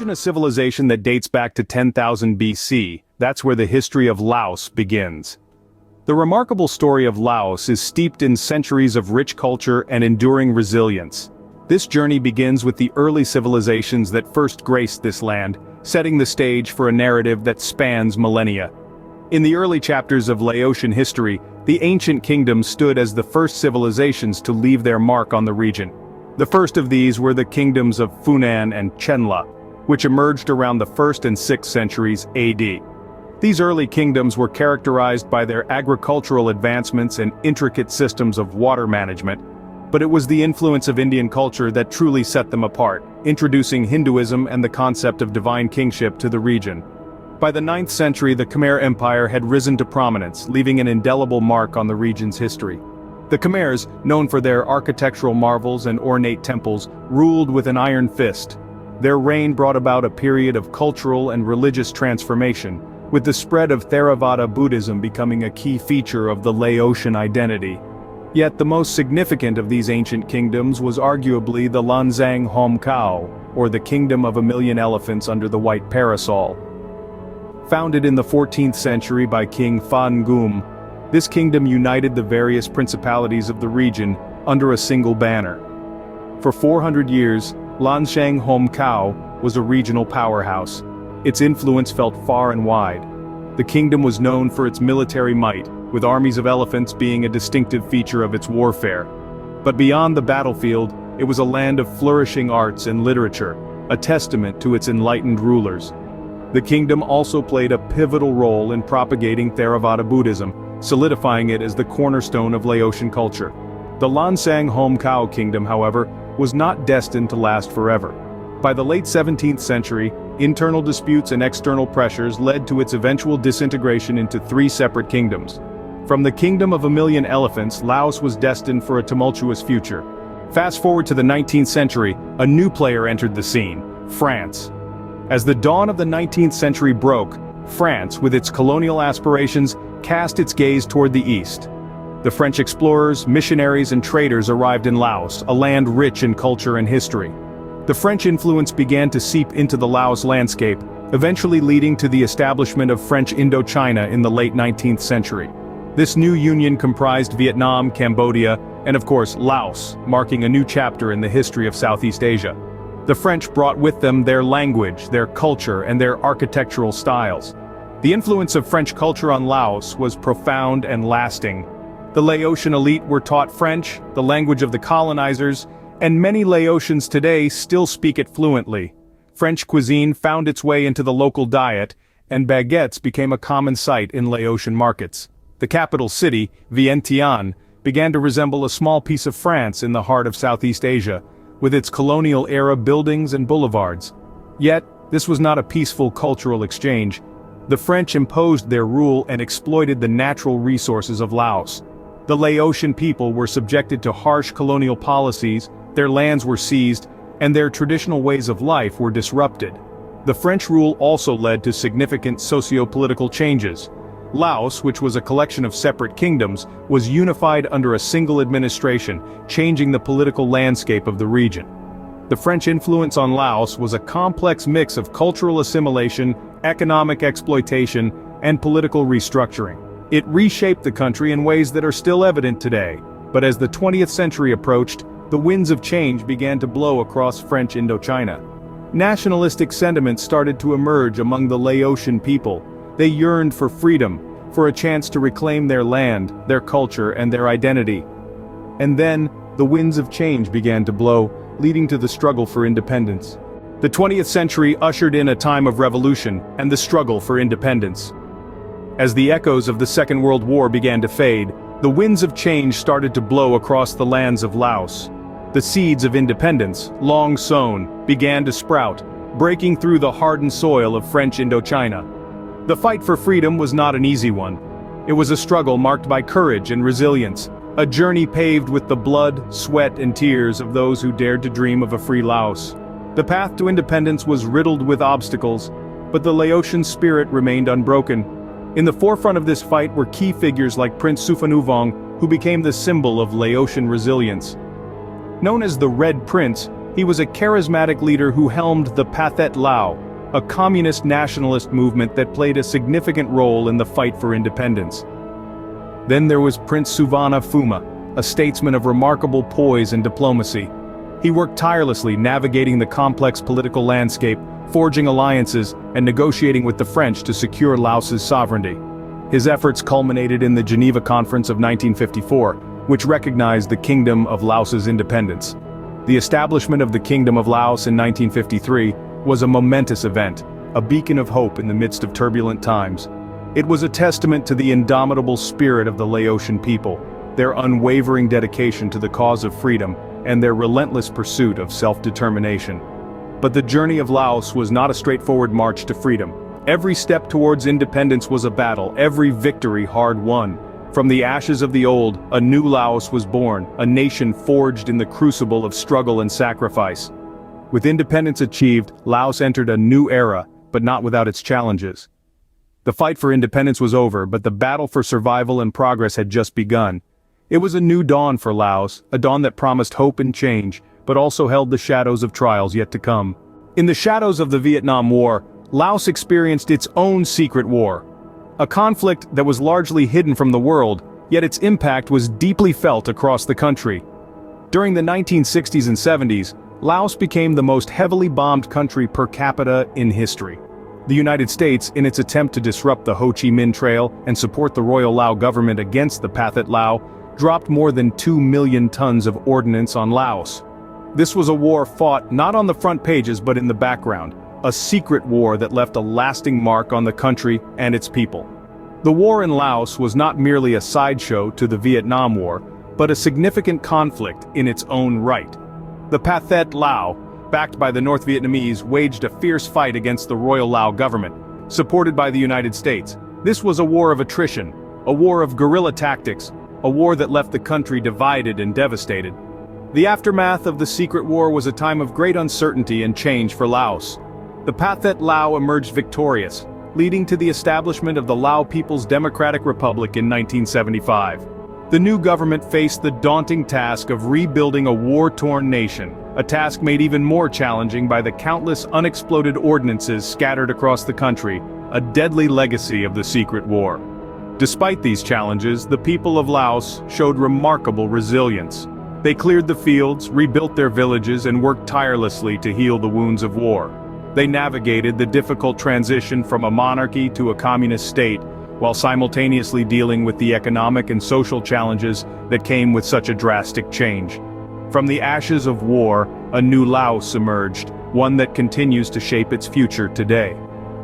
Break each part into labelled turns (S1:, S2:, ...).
S1: Imagine a civilization that dates back to 10,000 BC. That's where the history of Laos begins. The remarkable story of Laos is steeped in centuries of rich culture and enduring resilience. This journey begins with the early civilizations that first graced this land, setting the stage for a narrative that spans millennia. In the early chapters of Laotian history, the ancient kingdoms stood as the first civilizations to leave their mark on the region. The first of these were the kingdoms of Funan and Chenla, which emerged around the 1st and 6th centuries AD. These early kingdoms were characterized by their agricultural advancements and intricate systems of water management, but it was the influence of Indian culture that truly set them apart, introducing Hinduism and the concept of divine kingship to the region. By the 9th century, the Khmer Empire had risen to prominence, leaving an indelible mark on the region's history. The Khmers, known for their architectural marvels and ornate temples, ruled with an iron fist. Their reign brought about a period of cultural and religious transformation, with the spread of Theravada Buddhism becoming a key feature of the Laotian identity. Yet the most significant of these ancient kingdoms was arguably the Lanzang Homkao, or the Kingdom of a Million Elephants under the White Parasol. Founded in the 14th century by King Fa Ngum, this kingdom united the various principalities of the region under a single banner. For 400 years, Lanzang Homkao was a regional powerhouse. Its influence felt far and wide. The kingdom was known for its military might, with armies of elephants being a distinctive feature of its warfare. But beyond the battlefield, it was a land of flourishing arts and literature, a testament to its enlightened rulers. The kingdom also played a pivotal role in propagating Theravada Buddhism, solidifying it as the cornerstone of Laotian culture. The Lanzang Homkao kingdom, however, was not destined to last forever. By the late 17th century, internal disputes and external pressures led to its eventual disintegration into 3 separate kingdoms. From the Kingdom of a Million Elephants, Laos was destined for a tumultuous future. Fast forward to the 19th century, a new player entered the scene: France. As the dawn of the 19th century broke, France, with its colonial aspirations, cast its gaze toward the east. The French explorers, missionaries and traders arrived in Laos, a land rich in culture and history. The French influence began to seep into the Laos landscape, eventually leading to the establishment of French Indochina in the late 19th century. This new union comprised Vietnam, Cambodia, and of course Laos, marking a new chapter in the history of Southeast Asia. The French brought with them their language, their culture, and their architectural styles. The influence of French culture on Laos was profound and lasting. The Laotian elite were taught French, the language of the colonizers, and many Laotians today still speak it fluently. French cuisine found its way into the local diet, and baguettes became a common sight in Laotian markets. The capital city, Vientiane, began to resemble a small piece of France in the heart of Southeast Asia, with its colonial-era buildings and boulevards. Yet, this was not a peaceful cultural exchange. The French imposed their rule and exploited the natural resources of Laos. The Laotian people were subjected to harsh colonial policies, their lands were seized, and their traditional ways of life were disrupted. The French rule also led to significant socio-political changes. Laos, which was a collection of separate kingdoms, was unified under a single administration, changing the political landscape of the region. The French influence on Laos was a complex mix of cultural assimilation, economic exploitation, and political restructuring. It reshaped the country in ways that are still evident today, but as the 20th century approached, the winds of change began to blow across French Indochina. Nationalistic sentiments started to emerge among the Laotian people. They yearned for freedom, for a chance to reclaim their land, their culture, and their identity. And then, the winds of change began to blow, leading to the struggle for independence. The 20th century ushered in a time of revolution and the struggle for independence. As the echoes of the Second World War began to fade, the winds of change started to blow across the lands of Laos. The seeds of independence, long sown, began to sprout, breaking through the hardened soil of French Indochina. The fight for freedom was not an easy one. It was a struggle marked by courage and resilience, a journey paved with the blood, sweat, and tears of those who dared to dream of a free Laos. The path to independence was riddled with obstacles, but the Laotian spirit remained unbroken. In the forefront of this fight were key figures like Prince Souphanouvong, who became the symbol of Laotian resilience. Known as the Red Prince, He was a charismatic leader who helmed the Pathet Lao, a communist nationalist movement that played a significant role in the fight for independence. Then there was Prince Suvana Phouma, a statesman of remarkable poise and diplomacy. He worked tirelessly navigating the complex political landscape, forging alliances, and negotiating with the French to secure Laos's sovereignty. His efforts culminated in the Geneva Conference of 1954, which recognized the Kingdom of Laos's independence. The establishment of the Kingdom of Laos in 1953 was a momentous event, a beacon of hope in the midst of turbulent times. It was a testament to the indomitable spirit of the Laotian people, their unwavering dedication to the cause of freedom, and their relentless pursuit of self-determination. But the journey of Laos was not a straightforward march to freedom. Every step towards independence was a battle, every victory hard-won. From the ashes of the old, a new Laos was born, a nation forged in the crucible of struggle and sacrifice. With independence achieved, Laos entered a new era, but not without its challenges. The fight for independence was over, but the battle for survival and progress had just begun. It was a new dawn for Laos, a dawn that promised hope and change, but also held the shadows of trials yet to come. In the shadows of the Vietnam War, Laos experienced its own secret war. A conflict that was largely hidden from the world, yet its impact was deeply felt across the country. During the 1960s and 70s, Laos became the most heavily bombed country per capita in history. The United States, in its attempt to disrupt the Ho Chi Minh Trail and support the Royal Lao government against the Pathet Lao, dropped more than 2 million tons of ordnance on Laos. This was a war fought not on the front pages but in the background, a secret war that left a lasting mark on the country and its people. The war in Laos was not merely a sideshow to the Vietnam War, but a significant conflict in its own right. The Pathet Lao, backed by the North Vietnamese, waged a fierce fight against the Royal Lao government, supported by the United States. This was a war of attrition, a war of guerrilla tactics, a war that left the country divided and devastated. The aftermath of the secret war was a time of great uncertainty and change for Laos. The Pathet Lao emerged victorious, leading to the establishment of the Lao People's Democratic Republic in 1975. The new government faced the daunting task of rebuilding a war-torn nation, a task made even more challenging by the countless unexploded ordnances scattered across the country, a deadly legacy of the secret war. Despite these challenges, the people of Laos showed remarkable resilience. They cleared the fields, rebuilt their villages, and worked tirelessly to heal the wounds of war. They navigated the difficult transition from a monarchy to a communist state, while simultaneously dealing with the economic and social challenges that came with such a drastic change. From the ashes of war, a new Laos emerged, one that continues to shape its future today.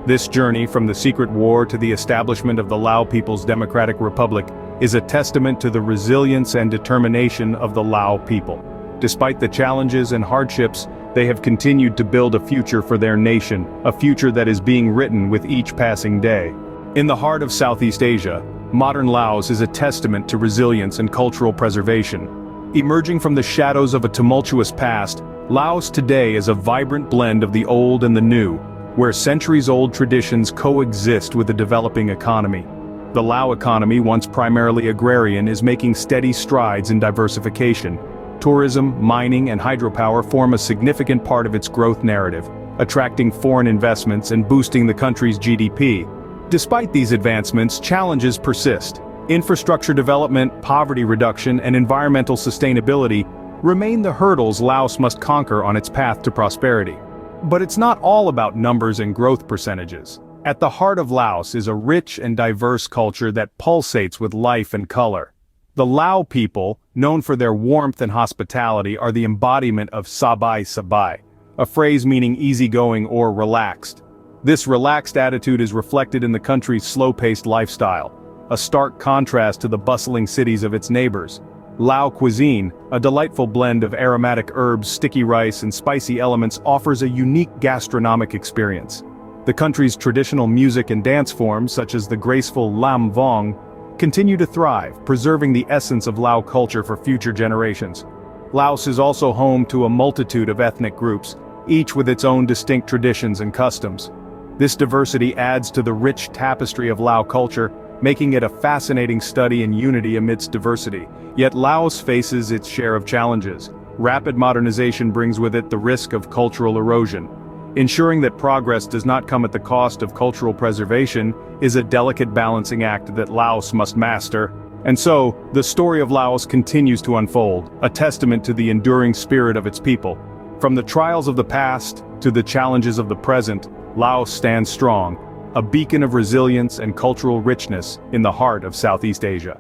S1: This journey from the secret war to the establishment of the Lao People's Democratic Republic is a testament to the resilience and determination of the Lao people. Despite the challenges and hardships, they have continued to build a future for their nation, a future that is being written with each passing day. In the heart of Southeast Asia, modern Laos is a testament to resilience and cultural preservation. Emerging from the shadows of a tumultuous past, Laos today is a vibrant blend of the old and the new, where centuries-old traditions coexist with a developing economy. The Lao economy, once primarily agrarian, is making steady strides in diversification. Tourism, mining, and hydropower form a significant part of its growth narrative, attracting foreign investments and boosting the country's GDP. Despite these advancements, challenges persist. Infrastructure development, poverty reduction, and environmental sustainability remain the hurdles Laos must conquer on its path to prosperity. But it's not all about numbers and growth percentages. At the heart of Laos is a rich and diverse culture that pulsates with life and color. The Lao people, known for their warmth and hospitality, are the embodiment of sabai sabai, a phrase meaning easygoing or relaxed. This relaxed attitude is reflected in the country's slow-paced lifestyle, a stark contrast to the bustling cities of its neighbors. Lao cuisine, a delightful blend of aromatic herbs, sticky rice, and spicy elements, offers a unique gastronomic experience. The country's traditional music and dance forms, such as the graceful Lam Vong, continue to thrive, preserving the essence of Lao culture for future generations. Laos is also home to a multitude of ethnic groups, each with its own distinct traditions and customs. This diversity adds to the rich tapestry of Lao culture, making it a fascinating study in unity amidst diversity. Yet Laos faces its share of challenges. rapid modernization brings with it the risk of cultural erosion. Ensuring that progress does not come at the cost of cultural preservation is a delicate balancing act that Laos must master. And so, the story of Laos continues to unfold, a testament to the enduring spirit of its people. From the trials of the past to the challenges of the present, Laos stands strong, a beacon of resilience and cultural richness in the heart of Southeast Asia.